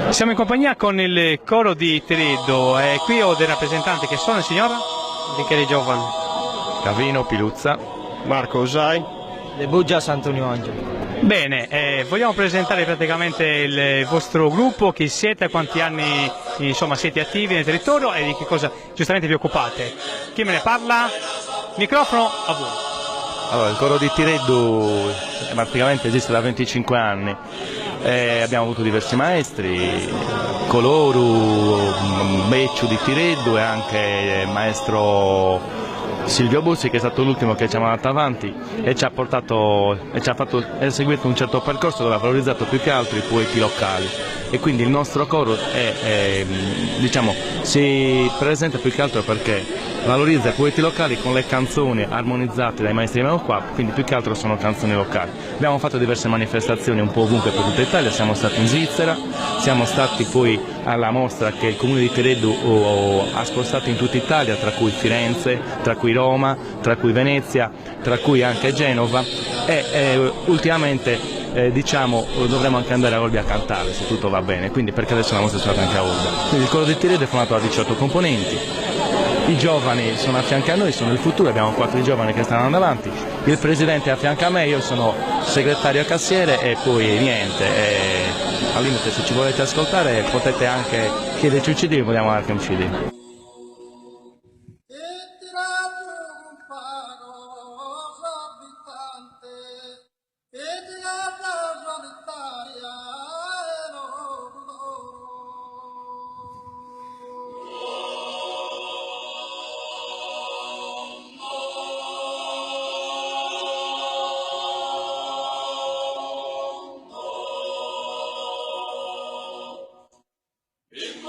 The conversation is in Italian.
Siamo in compagnia con il coro di Tereddo e qui ho dei rappresentanti che sono il signor Michele Giovane, Gavino Piluzza, Marco Usai, De Buggias Antonio Angelo. Bene, vogliamo presentare praticamente il vostro gruppo, chi siete, quanti anni insomma, siete attivi nel territorio e di che cosa giustamente vi occupate. Chi me ne parla? Microfono a voi. Allora, il coro di Tereddo praticamente esiste da 25 anni, abbiamo avuto diversi maestri, Coloru, Becciu di Tereddo e anche il maestro Silvio Bussi, che è stato l'ultimo che ci ha mandato avanti e ci ha portato e ci ha fatto seguire un certo percorso dove ha valorizzato più che altro i poeti locali, e quindi il nostro coro diciamo, si presenta più che altro perché valorizza i poeti locali con le canzoni armonizzate dai maestri di qua, quindi più che altro sono canzoni locali. Abbiamo fatto diverse manifestazioni un po' ovunque per tutta Italia, siamo stati in Svizzera, siamo stati poi alla mostra che il comune di Tereddo ha spostato in tutta Italia, tra cui Firenze, tra cui Roma, tra cui Venezia, tra cui anche Genova e ultimamente diciamo dovremo anche andare a Olbia a cantare se tutto va bene, quindi perché adesso la mostra è stata anche a Olbia. Quindi il coro di Tereddo è formato da 18 componenti, i giovani sono a fianco a noi, sono il futuro, abbiamo 4 giovani che stanno andando avanti, il presidente è a fianco a me, io sono segretario cassiere e poi niente, al limite se ci volete ascoltare potete anche chiederci un CD, vogliamo anche un CD. In